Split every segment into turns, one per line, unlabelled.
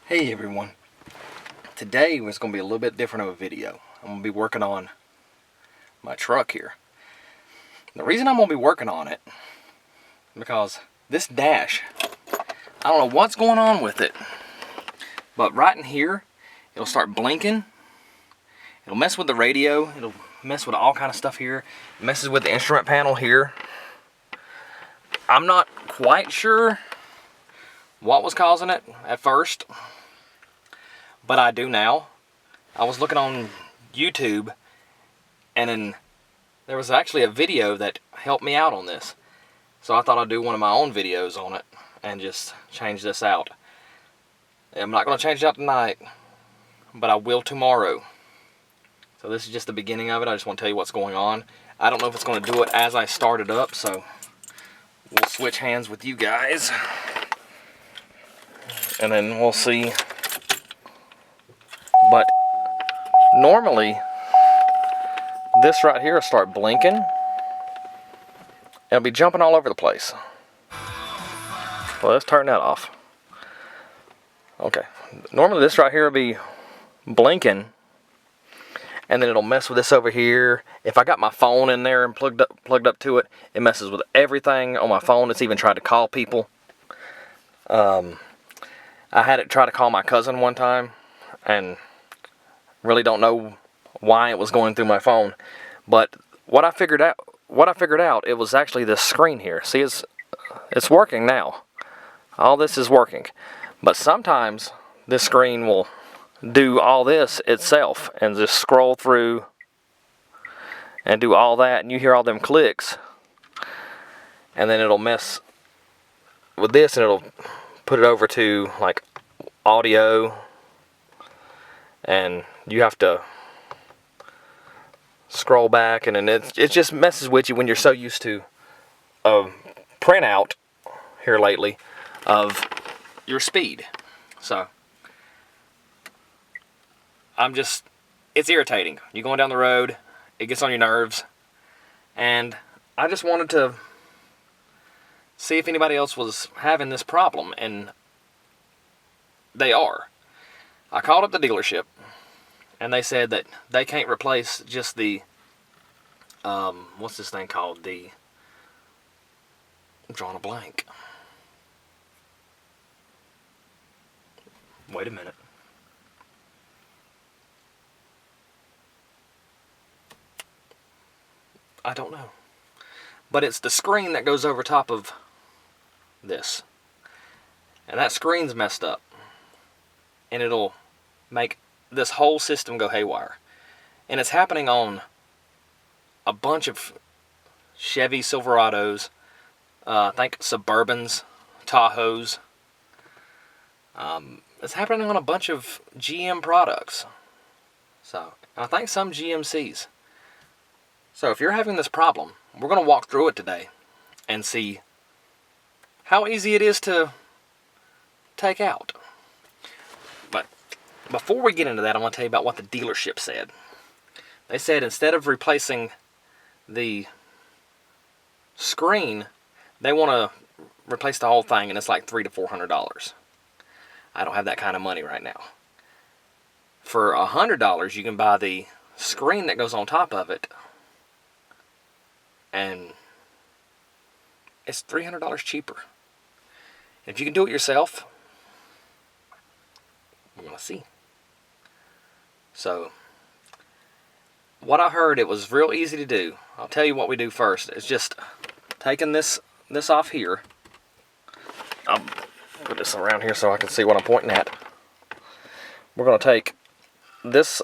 Hey everyone, today was going to be a little bit different of a video. I'm going to be working on my truck here. The reason I'm going to be working on it because this dash, I don't know what's going on with it, but right in here it'll start blinking. It'll mess with the radio, it'll mess with all kind of stuff here. It messes with the instrument panel here. I'm not quite sure what was causing it at first, but I do now. I was looking on YouTube, and then there was actually a video that helped me out on this. So I thought I'd do one of my own videos on it and just change this out. I'm not going to change it out tonight, but I will tomorrow. So this is just the beginning of it. I just want to tell you what's going on. I don't know if it's going to do it as I start it up, so we'll switch hands with you guys. And then we'll see. But normally this right here will start blinking. It'll be jumping all over the place. Well, let's turn that off. Okay. Normally this right here will be blinking, and then it'll mess with this over here. If I got my phone in there and plugged up to it, it messes with everything on my phone. It's even tried to call people. I had it try to call my cousin one time, and really don't know why it was going through my phone. But what I figured out, it was actually this screen here. See, it's working now. All this is working. But sometimes this screen will do all this itself and just scroll through and do all that, and you hear all them clicks, and then it'll mess with this and it'll put it over to like audio, and you have to scroll back, and then it just messes with you when you're so used to a printout here lately of your speed. So it's irritating. You're going down the road, it gets on your nerves, and I just wanted to see if anybody else was having this problem, and they are. I called up the dealership, and they said that they can't replace just the, what's this thing called? I'm drawing a blank. Wait a minute. I don't know. But it's the screen that goes over top of this. And that screen's messed up. And it'll make this whole system go haywire. And it's happening on a bunch of Chevy Silverados, I think Suburbans, Tahoes. It's happening on a bunch of GM products. So, I think some GMCs. So if you're having this problem, we're going to walk through it today and see how easy it is to take out. But before we get into that, I want to tell you about what the dealership said. They said instead of replacing the screen, they want to replace the whole thing, and it's like $300 to $400. I don't have that kind of money right now. For $100, you can buy the screen that goes on top of it, and it's $300 cheaper. If you can do it yourself, we're going to see. So, what I heard, it was real easy to do. I'll tell you what we do first. It's just taking this off here. I'll put this around here so I can see what I'm pointing at. We're going to take this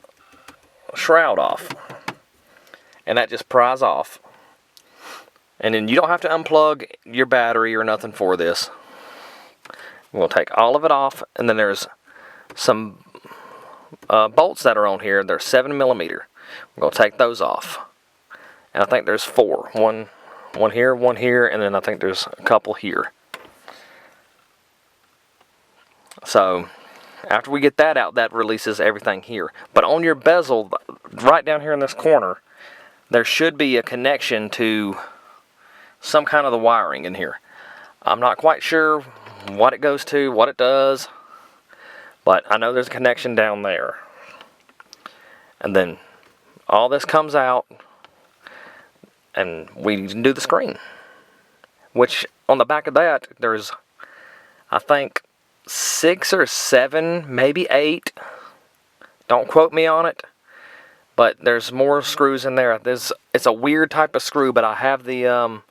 shroud off, and that just pries off. And then you don't have to unplug your battery or nothing for this. We'll take all of it off, and then there's some bolts that are on here. They're 7mm. We're going to take those off. And I think there's 4. One here, and then I think there's a couple here. So after we get that out, that releases everything here. But on your bezel, right down here in this corner, there should be a connection to some kind of the wiring in here. I'm not quite sure what it goes to, what it does, But I know there's a connection down there. And then all this comes out, and we can do the screen. Which, on the back of that, there's, I think, 6 or 7, maybe 8. Don't quote me on it. But there's more screws in there. It's a weird type of screw, but I have the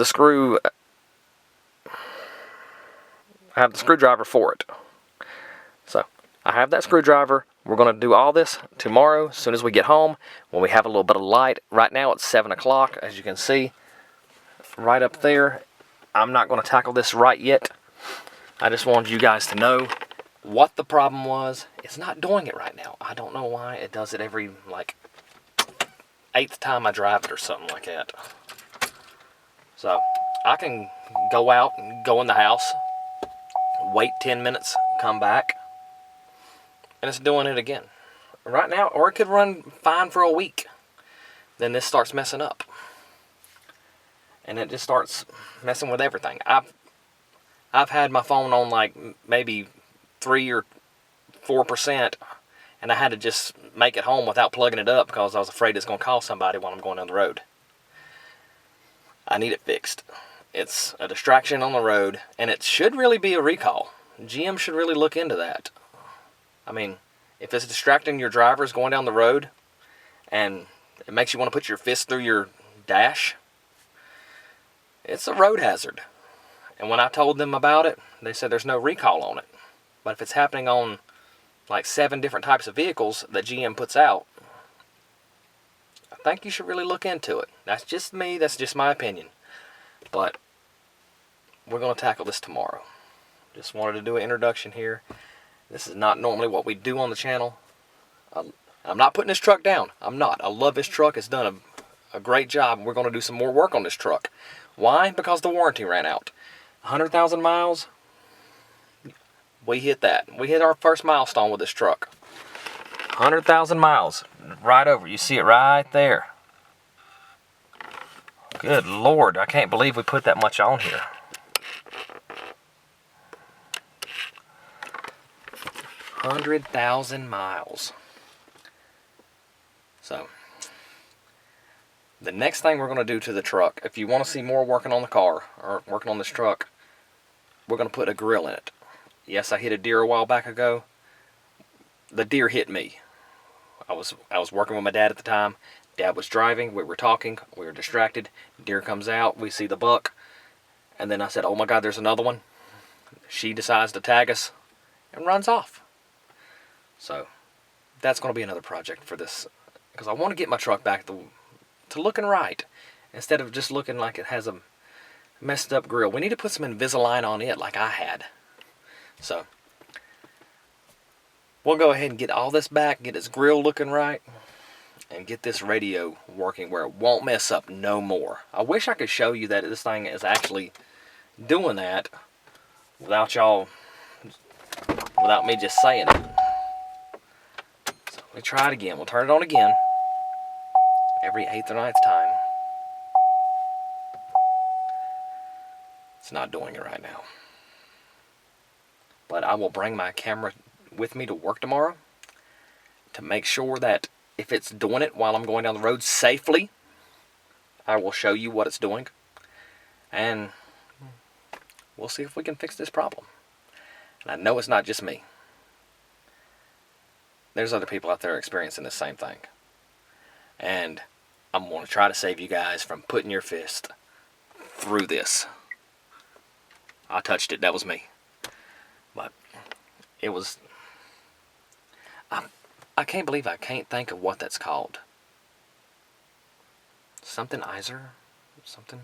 screw. I have the screwdriver for it. So I have that screwdriver. We're going to do all this tomorrow as soon as we get home, when we have a little bit of light. Right now it's 7 o'clock, as you can see, right up there. I'm not going to tackle this right yet. I just wanted you guys to know what the problem was. It's not doing it right now. I don't know why. It does it every, like, 8th time I drive it or something like that. So I can go out and go in the house, wait 10 minutes, come back, and it's doing it again. Right now, or it could run fine for a week. Then this starts messing up. And it just starts messing with everything. I've had my phone on like maybe 3 or 4%, and I had to just make it home without plugging it up because I was afraid it's going to call somebody while I'm going down the road. I need it fixed. It's a distraction on the road, and it should really be a recall. GM should really look into that. I mean, if it's distracting your drivers going down the road, and it makes you want to put your fist through your dash, it's a road hazard. And when I told them about it, they said there's no recall on it. But if it's happening on like 7 different types of vehicles that GM puts out, I think you should really look into it. That's just me. That's just my opinion. But we're going to tackle this tomorrow. Just wanted to do an introduction here. This is not normally what we do on the channel. I'm not putting this truck down. I'm not. I love this truck. It's done a great job. We're going to do some more work on this truck. Why? Because the warranty ran out. 100,000 miles. We hit that. We hit our first milestone with this truck. 100,000 miles. Right over. You see it right there. Good Lord. I can't believe we put that much on here. 100,000 miles. So, the next thing we're going to do to the truck, if you want to see more working on the car, or working on this truck, we're going to put a grill in it. Yes, I hit a deer a while back ago. The deer hit me. I was working with my dad at the time. Dad was driving. We were talking. We were distracted. Deer comes out. We see the buck. And then I said, oh my God, there's another one. She decides to tag us and runs off. So that's going to be another project for this. Because I want to get my truck back to looking right. Instead of just looking like it has a messed up grill. We need to put some Invisalign on it like I had. So we'll go ahead and get all this back, get its grill looking right, and get this radio working where it won't mess up no more. I wish I could show you that this thing is actually doing that without me just saying it. So we try it again. We'll turn it on again every 8th or 9th time. It's not doing it right now. But I will bring my camera with me to work tomorrow to make sure that if it's doing it while I'm going down the road safely, I will show you what it's doing. And we'll see if we can fix this problem. And I know it's not just me. There's other people out there experiencing the same thing. And I'm going to try to save you guys from putting your fist through this. I touched it. That was me. But it was... I can't believe I can't think of what that's called. Something Iser? Something?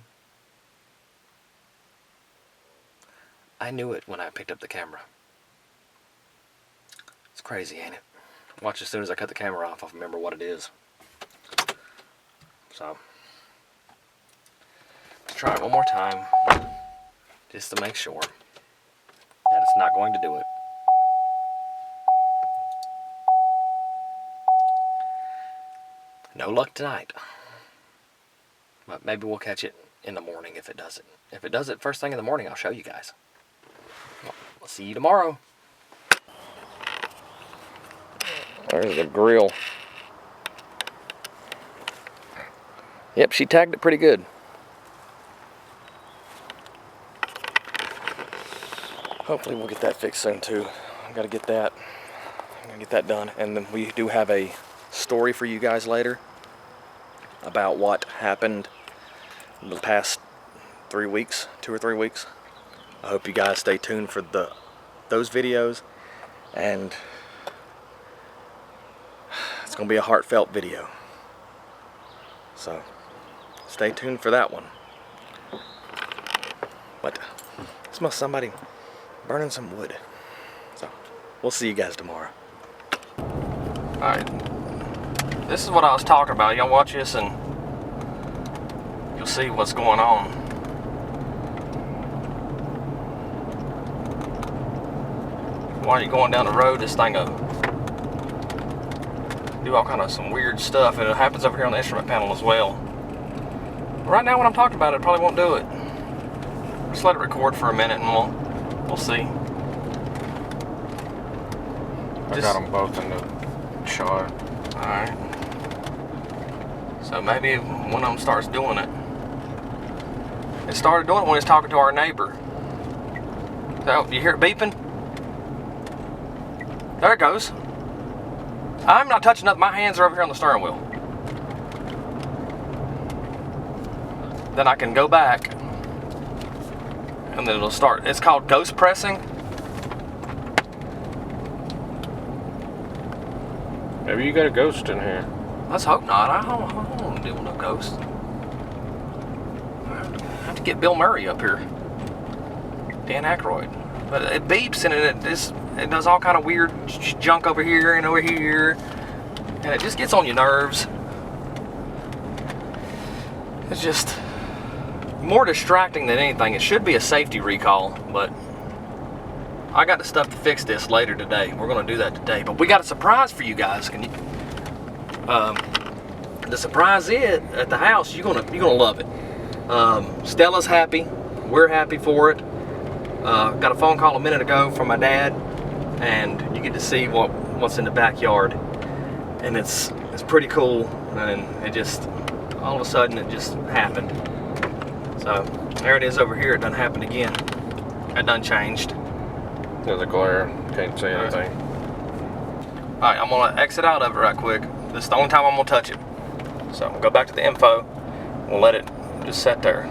I knew it when I picked up the camera. It's crazy, ain't it? Watch, as soon as I cut the camera off, I'll remember what it is. So, let's try it one more time, just to make sure that it's not going to do it. No luck tonight. But maybe we'll catch it in the morning if it does it. If it does it first thing in the morning, I'll show you guys. Well, I'll see you tomorrow. There's the grill. Yep, she tagged it pretty good. Hopefully we'll get that fixed soon too. I'm gonna get that done. And then we do have a story for you guys later about what happened in the past 3 weeks, 2 or 3 weeks. I hope you guys stay tuned for those videos, and it's gonna be a heartfelt video. So stay tuned for that one. But I smell somebody burning some wood. So we'll see you guys tomorrow. Alright. This is what I was talking about. Y'all watch this and you'll see what's going on. While you're going down the road, this thing will do all kind of some weird stuff, and it happens over here on the instrument panel as well. Right now when I'm talking about it, probably won't do it. Just let it record for a minute and we'll see.
I got them both in the shot.
Alright. So maybe one of them starts doing it. It started doing it when it was talking to our neighbor. So, you hear it beeping? There it goes. I'm not touching nothing. My hands are over here on the steering wheel. Then I can go back and then it'll start. It's called ghost pressing.
Maybe you got a ghost in here.
Let's hope not. I don't want to deal with no ghost. I have to get Bill Murray up here. Dan Aykroyd. But it beeps and it does all kind of weird junk over here and over here. And it just gets on your nerves. It's just more distracting than anything. It should be a safety recall, but I got the stuff to fix this later today. We're going to do that today. But we got a surprise for you guys. Can you? The surprise is at the house. You're gonna love it. Stella's happy. We're happy for it. Got a phone call a minute ago from my dad, and you get to see what's in the backyard, and it's pretty cool. And it just all of a sudden it just happened. So there it is over here. It done happened again. It done changed.
There's a glare. Can't see anything.
Alright, I'm gonna exit out of it right quick. This is the only time I'm gonna touch it. So I'm gonna go back to the info. We'll let it just sit there.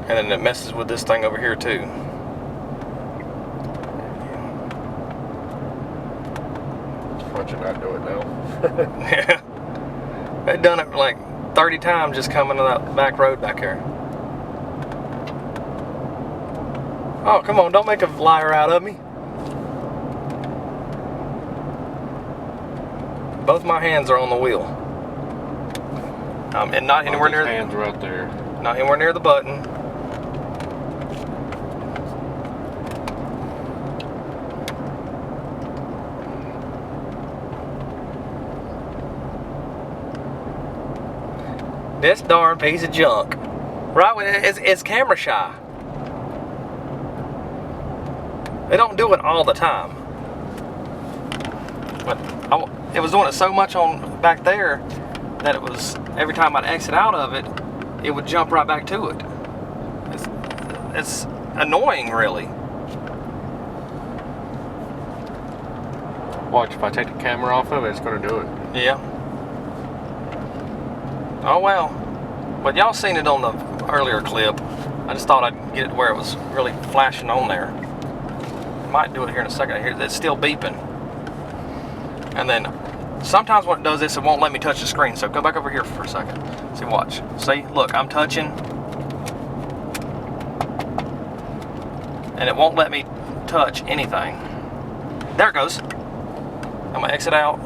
And then it messes with this thing over here too.
Why don't you not do it now?
Yeah. They've done it like 30 times just coming to that back road back here. Oh, come on, don't make a liar out of me. Both my hands are on the wheel. And not anywhere near.
Hands right there.
Not anywhere near the button. This darn piece of junk. Right? It's camera shy. They don't do it all the time. But it was doing it so much on back there that it was every time I'd exit out of it, it would jump right back to it. It's annoying, really.
Watch, if I take the camera off of it, it's going to do it.
Yeah. Oh well. But y'all seen it on the earlier clip. I just thought I'd get it where it was really flashing on there. Might do it here in a second. It's still beeping. And then sometimes when it does this, it won't let me touch the screen. So go back over here for a second. See, watch. See, look, I'm touching. And it won't let me touch anything. There it goes. I'm gonna exit out.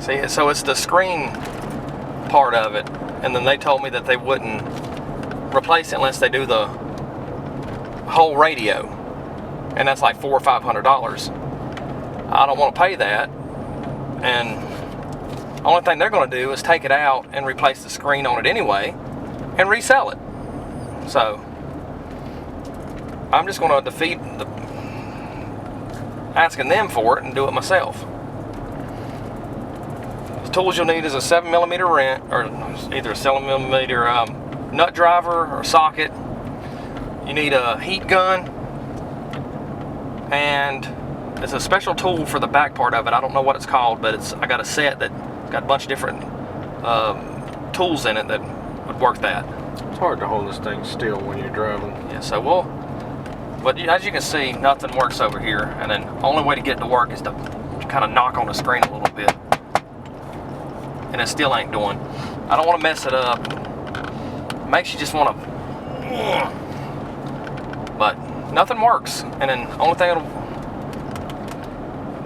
See, so it's the screen part of it. And then they told me that they wouldn't replace it unless they do the whole radio. And that's like $400 or $500. I don't want to pay that. And the only thing they're going to do is take it out and replace the screen on it anyway and resell it. So I'm just going to defeat asking them for it and do it myself. The tools you'll need is a 7mm wrench, or either a 7mm nut driver or socket. You need a heat gun, and it's a special tool for the back part of it. I don't know what it's called, but I got a set that got a bunch of different tools in it that would work that.
It's hard to hold this thing still when you're driving.
Yeah, so but as you can see, nothing works over here, and then the only way to get it to work is to kind of knock on the screen a little bit, and it still ain't doing. I don't want to mess it up. It makes you just want to, but nothing works, and then the only thing it'll,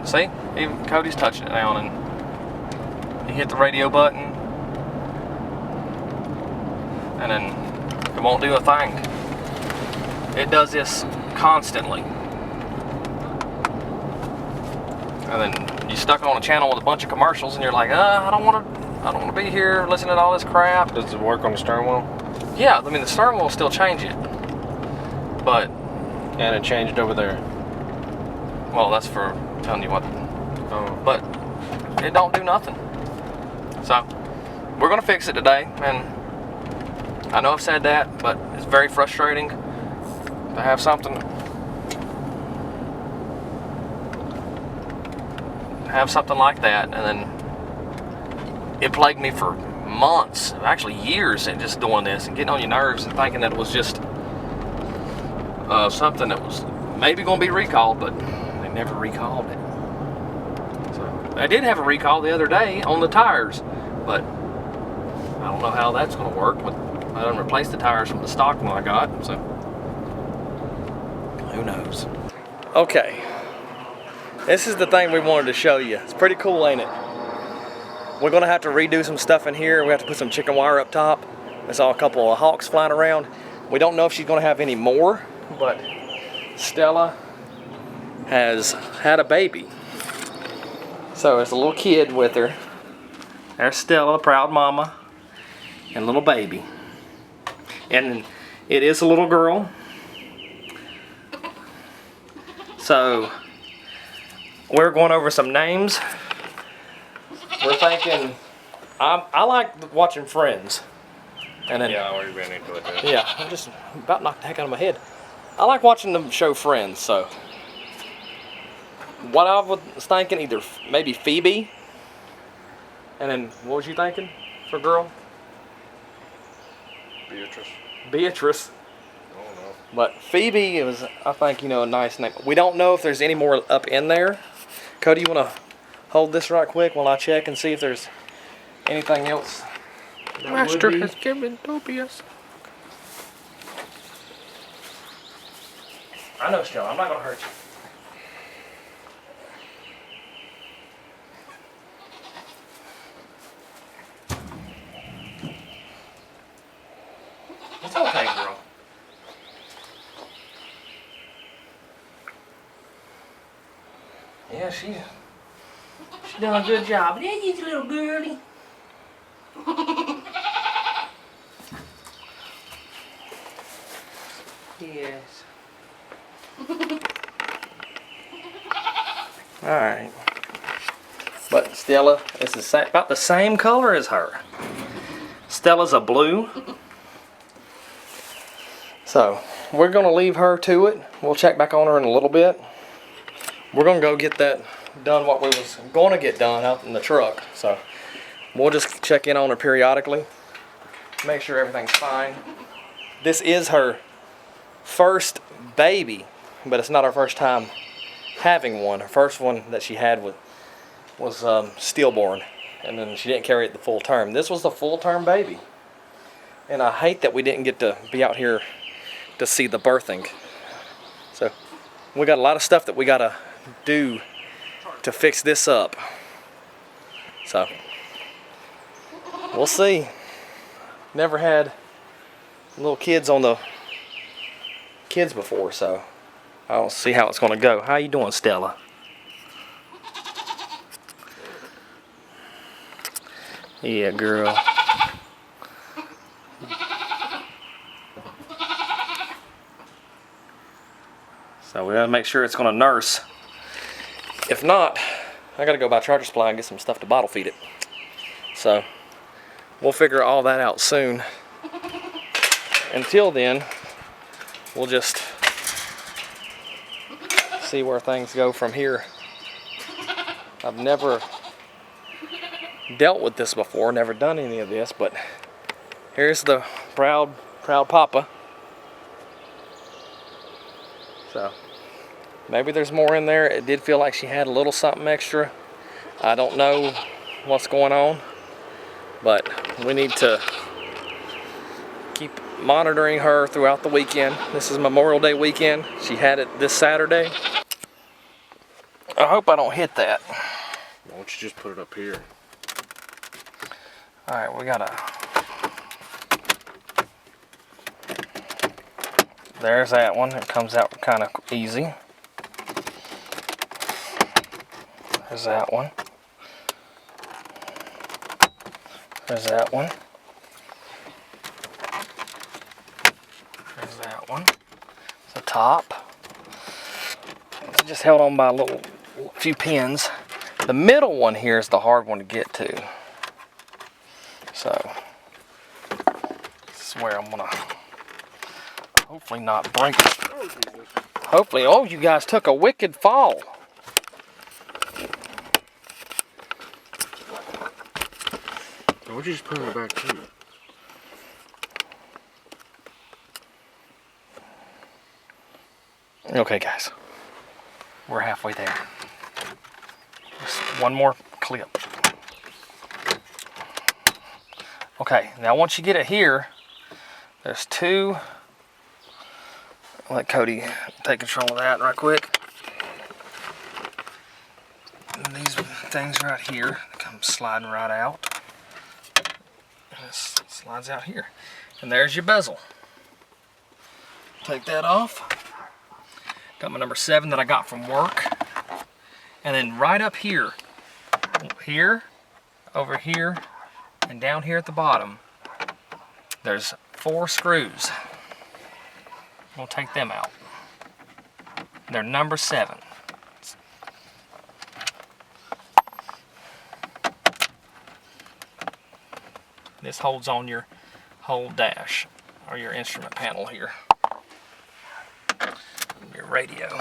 see, even Cody's touching it now, and you hit the radio button, and then it won't do a thing. It does this constantly. And then you stuck on a channel with a bunch of commercials, and you're like, I don't want to be here listening to all this crap.
Does it work on the steering wheel?
Yeah, I mean the steering wheel will still change it, but
And it changed over there.
well, that's for telling you what.
Oh.
But it don't do nothing. So we're gonna fix it today, and I know I've said that, but it's very frustrating to have something like that, and then it plagued me for months, actually years, and just doing this and getting on your nerves and thinking that it was just something that was maybe going to be recalled, but they never recalled it. So I did have a recall the other day on the tires, but I don't know how that's going to work. But I done replaced the tires from the stock one I got, so who knows. Okay, this is the thing we wanted to show you. It's pretty cool, ain't it? We're gonna have to redo some stuff in here. We have to put some chicken wire up top. I saw a couple of hawks flying around. We don't know if she's gonna have any more, but Stella has had a baby. So there's a little kid with her. There's Stella, proud mama, and little baby. And it is a little girl. So we're going over some names. We're thinking, I like watching Friends. And then,
Yeah, I already ran into it there.
yeah, I'm just about knocked the heck out of my head. I like watching the show Friends, so. What I was thinking, either maybe Phoebe. And then, what was you thinking for girl?
Beatrice.
Beatrice.
I don't know.
But Phoebe was, I think, a nice name. We don't know if there's any more up in there. Cody, you want to hold this right quick while I check and see if there's anything else?
Master has given Tobias.
I know, Stella. I'm not going to hurt you. It's okay, girl. Yeah, she done a good job. Yeah, you little girlie. Yes. All right. But Stella is about the same color as her. Stella's a blue. So we're gonna leave her to it. We'll check back on her in a little bit. We're gonna go get that done, what we was gonna get done out in the truck. So we'll just check in on her periodically, make sure everything's fine. This is her first baby, but it's not her first time having one. Her first one that she had was stillborn, and then she didn't carry it the full term. This was the full term baby, and I hate that we didn't get to be out here to see the birthing. So we got a lot of stuff that we gotta do to fix this up. So we'll see. Never had little kids on the kids before, so I'll see how it's gonna go. How you doing, Stella? Yeah, girl. So we gotta make sure it's gonna nurse. If not, I gotta go buy Tractor Supply and get some stuff to bottle feed it. So we'll figure all that out soon. Until then, we'll just see where things go from here. I've never dealt with this before, never done any of this, but here's the proud papa. So maybe there's more in there. It did feel like she had a little something extra. I don't know what's going on, but we need to keep monitoring her throughout the weekend. This is Memorial Day weekend. She had it this Saturday. I hope I don't hit that.
Why don't you just put it up here?
Alright, we gotta... There's that one. It comes out kind of easy. There's that one. There's that one. There's that one. It's the top. It's just held on by a few pins. The middle one here is the hard one to get to. So this is where I'm gonna hopefully not break it. Hopefully, oh, you guys took a wicked fall.
Why don't you just put it in the back too?
Okay, guys, we're halfway there. Just one more clip. Okay, now once you get it here, there's two. I'll let Cody take control of that right quick. And these things right here come sliding right out. And this slides out here. And there's your bezel. Take that off. Got my number 7 that I got from work. And then right up here, over here, and down here at the bottom, there's 4 screws. We'll take them out. They're number 7. This holds on your whole dash, or your instrument panel here. Your radio.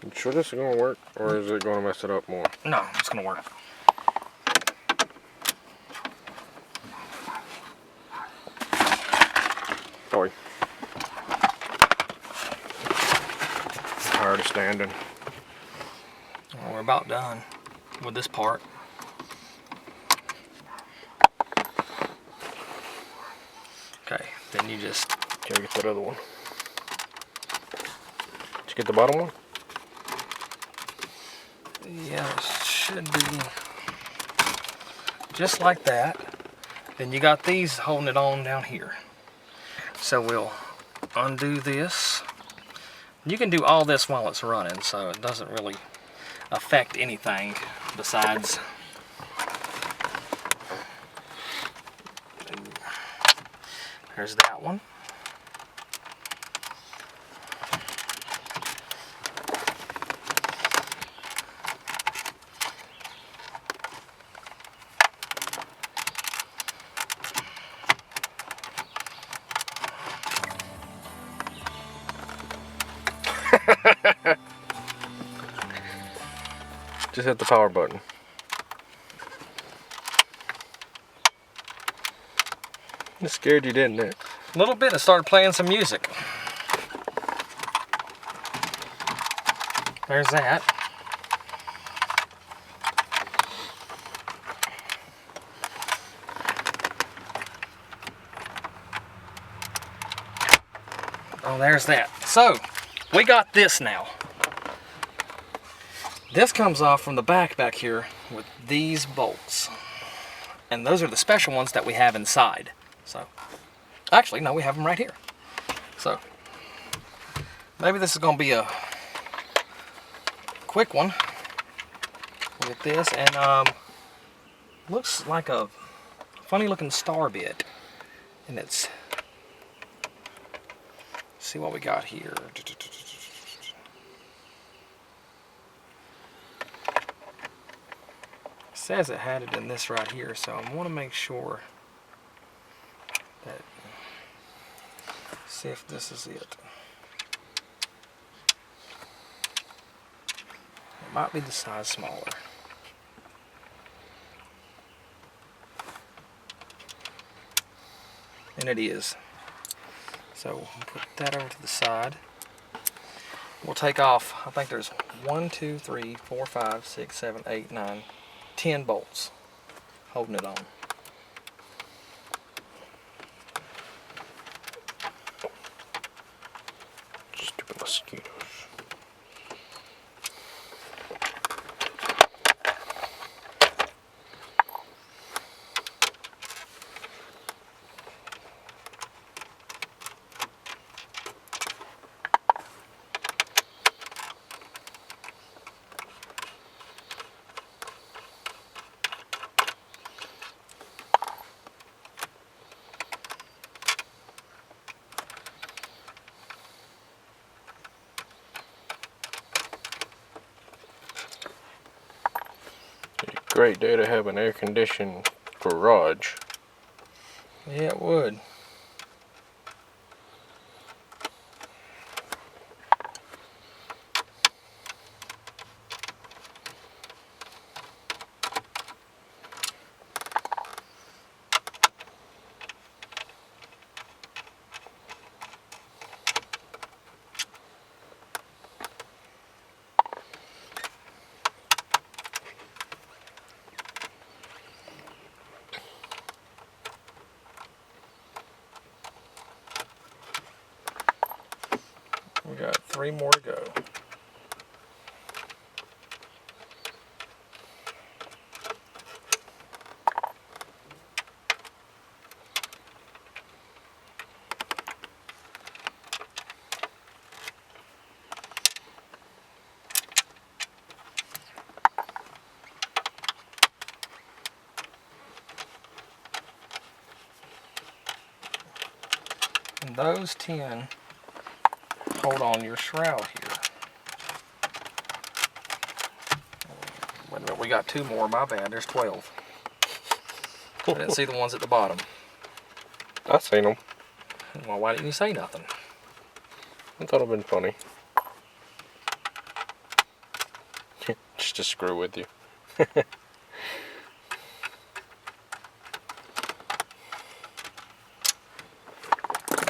You sure this is gonna work, or is it gonna mess it up more?
No, it's gonna work.
Sorry. Tired of standing.
Well, we're about done with this part. Okay, then you just...
Can I get that other one? Did you get the bottom one?
Yeah, it should be just like that. Then you got these holding it on down here. So we'll undo this. You can do all this while it's running, so it doesn't really affect anything besides there's that one.
Just hit the power button. It scared you, didn't it?
A little bit. I started playing some music. There's that. Oh, there's that. So, we got this now. This comes off from the back here with these bolts. And those are the special ones that we have inside. So, actually, no, we have them right here. So, maybe this is going to be a quick one. Look at this, and looks like a funny looking star bit. And it's see what we got here. It says it had it in this right here, so I want to make sure that, see if this is it. It might be the size smaller. And it is. So we'll put that over to the side. We'll take off, I think there's 1, 2, 3, 4, 5, 6, 7, 8, 9, 10 bolts holding it on.
Stupid mosquitoes. Great day to have an air-conditioned garage.
Yeah, it would. We got 3 more to go. And those 10 hold on your shroud here. Wait a minute, we got 2 more, my bad, there's 12. I didn't see the ones at the bottom.
I seen them.
Well, why didn't you say nothing?
I thought it'd been funny. Just to screw with you.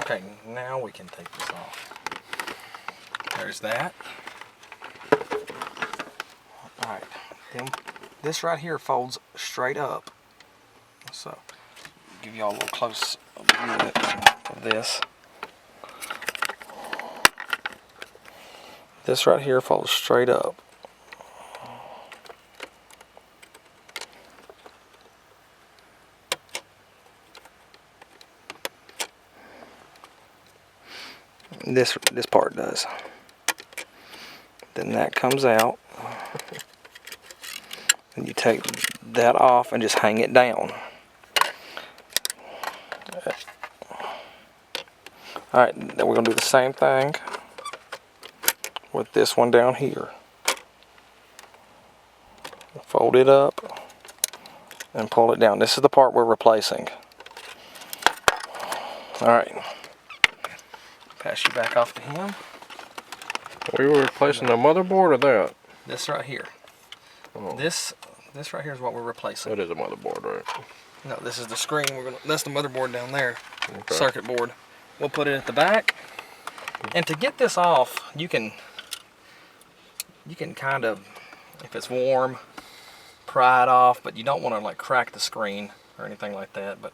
Okay, now we can take this off. There's that. Alright, then this right here folds straight up. So, give y'all a little close view of this. This right here folds straight up. This part does. Then that comes out. And you take that off and just hang it down. Alright, then we're going to do the same thing with this one down here. Fold it up and pull it down. This is the part we're replacing. Alright. Pass you back off to him.
We were replacing the motherboard or that?
This right here.
Oh.
This right here is what we're replacing.
That is a motherboard, right?
No, this is the screen. That's the motherboard down there.
Okay.
Circuit board. We'll put it at the back. And to get this off, you can kind of, if it's warm, pry it off, but you don't want to like crack the screen or anything like that, but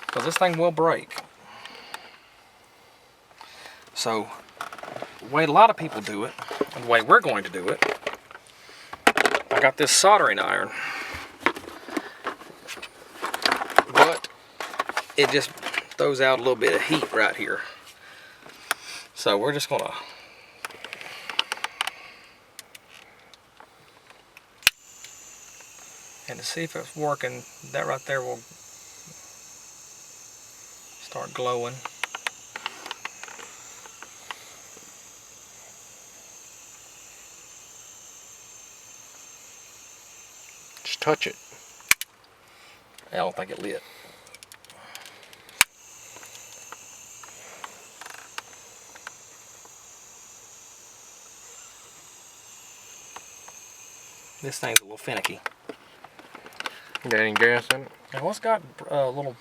because this thing will break. So the way a lot of people do it, and the way we're going to do it, I got this soldering iron, but it just throws out a little bit of heat right here. So we're just gonna and to see if it's working, that right there will start glowing.
touch it.
I don't think it lit. This thing's a little finicky.
Got any gas in it?
Now it's got a little.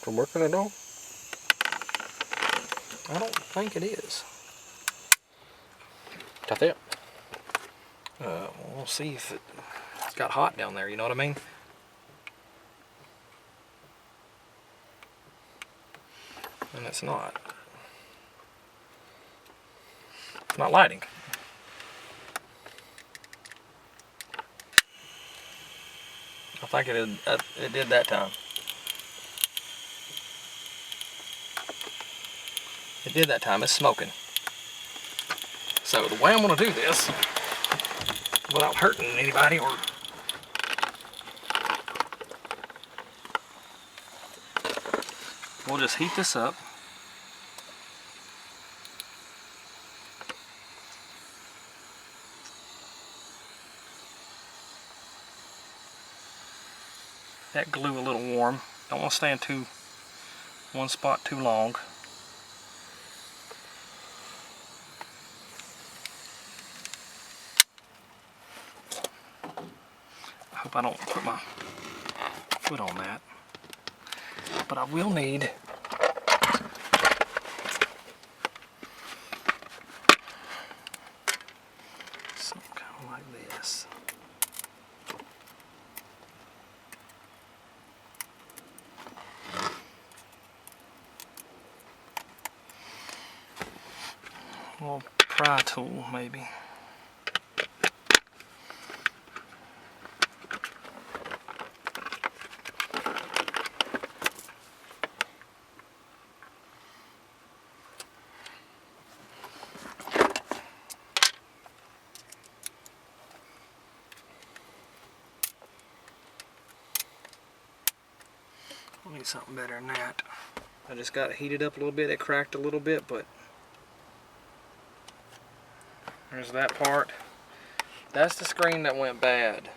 For working at all?
I don't think it is.
That's it.
We'll see if it's got hot down there. You know what I mean? And it's not. It's not lighting. I think it did that time. It did that time. It's smoking. So the way I'm going to do this, without hurting anybody or we'll just heat this up. That glue a little warm. Don't want to stay in one spot too long. I hope I don't put my foot on that. But I will need something kind of like this. A little pry tool, maybe. I need something better than that. I just got it heated up a little bit. It cracked a little bit, but there's that part. That's the screen that went bad.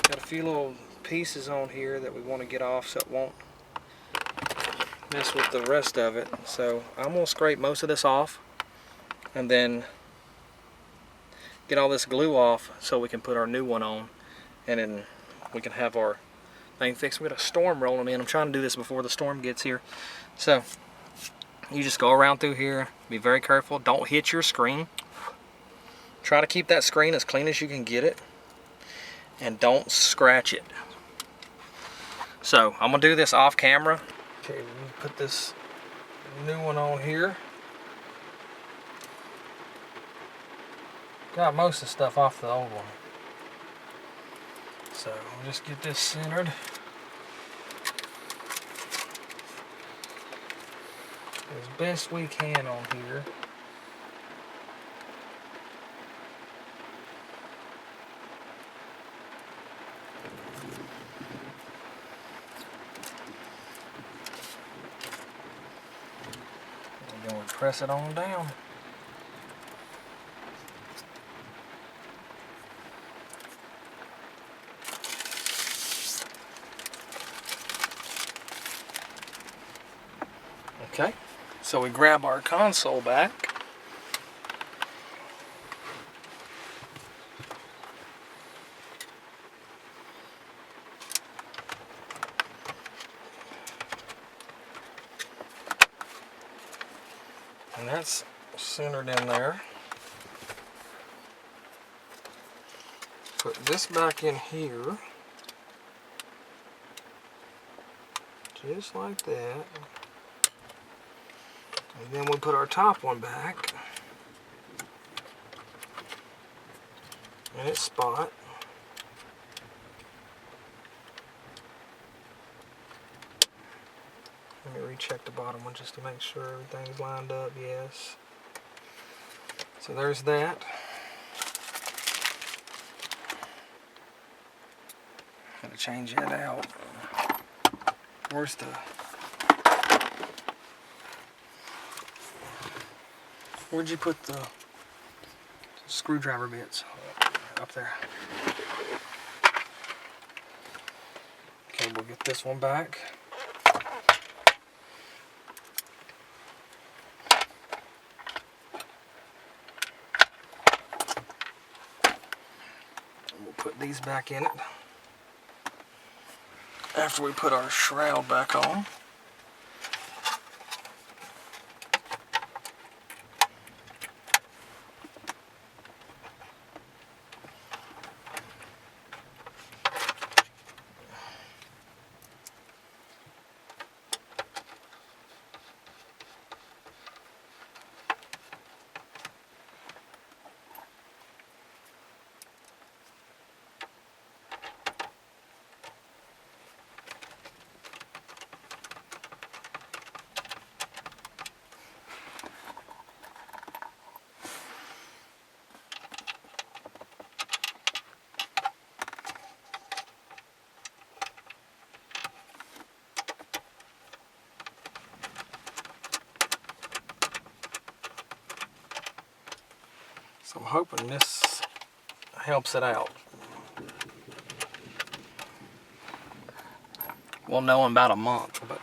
Got a few little pieces on here that we want to get off so it won't mess with the rest of it. So I'm going to scrape most of this off and then get all this glue off so we can put our new one on, and then we can have our thing fixed. We got a storm rolling in. I'm trying to do this before the storm gets here. So you just go around through here, be very careful, don't hit your screen. Try to keep that screen as clean as you can get it, and don't scratch it. So I'm gonna do this off camera. Okay, we put this new one on here. Got most of the stuff off the old one. So we'll just get this centered. As best we can on here. And then we press it on down. Okay, so we grab our console back. And that's centered in there. Put this back in here. Just like that. And then we'll put our top one back in its spot. Let me recheck the bottom one just to make sure everything's lined up. Yes. So there's that. Gotta change that out. Where's the... Where'd you put the screwdriver bits? Up there. Okay, we'll get this one back. We'll put these back in it after we put our shroud back on. So I'm hoping this helps it out. We'll know in about a month, but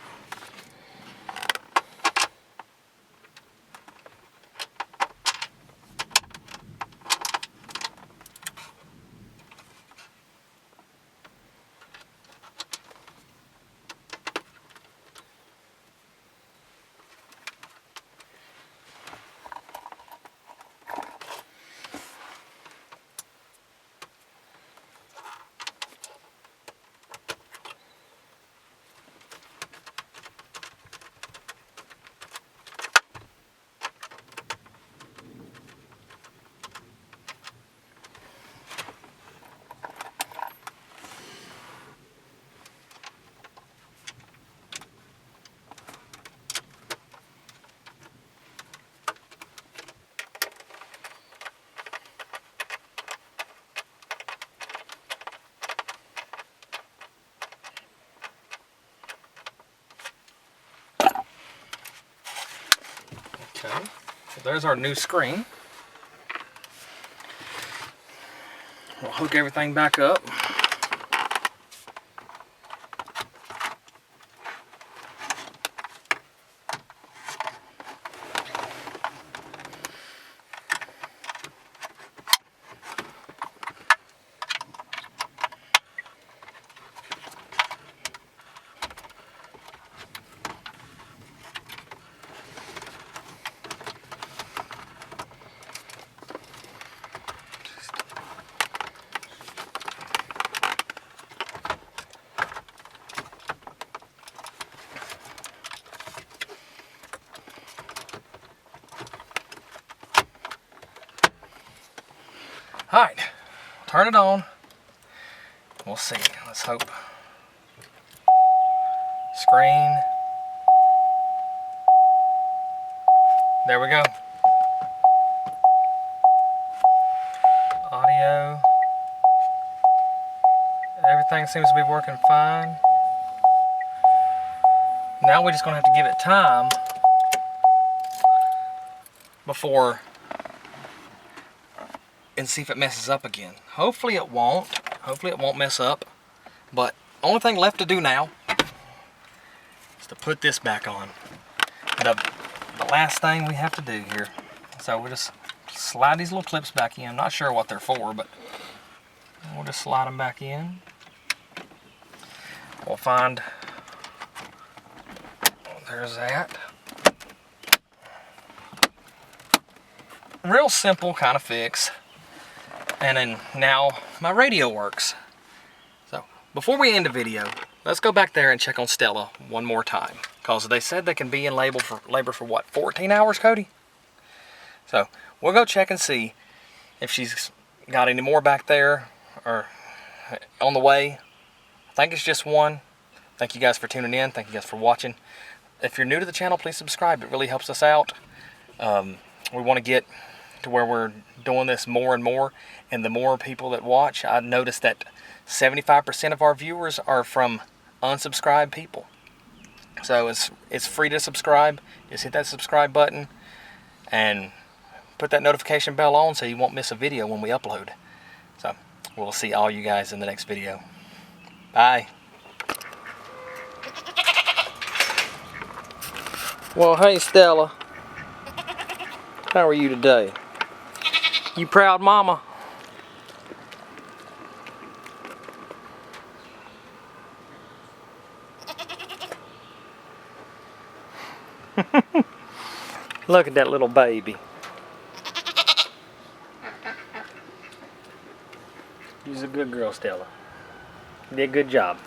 okay. So there's our new screen. We'll hook everything back up. Alright, turn it on. We'll see. Let's hope. Screen. There we go. Audio. Everything seems to be working fine. Now we're just going to have to give it time before and see if it messes up again. Hopefully it won't. Hopefully it won't mess up. But only thing left to do now is to put this back on. The last thing we have to do here. So we'll just slide these little clips back in. I'm not sure what they're for, but we'll just slide them back in. We'll find, there's that. Real simple kind of fix. And then now my radio works. So before we end the video, let's go back there and check on Stella one more time. Because they said they can be in labor for what, 14 hours, Cody? So we'll go check and see if she's got any more back there or on the way. I think it's just one. Thank you guys for tuning in. Thank you guys for watching. If you're new to the channel, please subscribe. It really helps us out. We want to get to where we're doing this more and more. And the more people that watch, I noticed that 75% of our viewers are from unsubscribed people. So it's free to subscribe. Just hit that subscribe button and put that notification bell on so you won't miss a video when we upload. So we'll see all you guys in the next video. Bye. Well, hey Stella, how are you today? You proud mama? Look at that little baby. You're a good girl, Stella. You did a good job.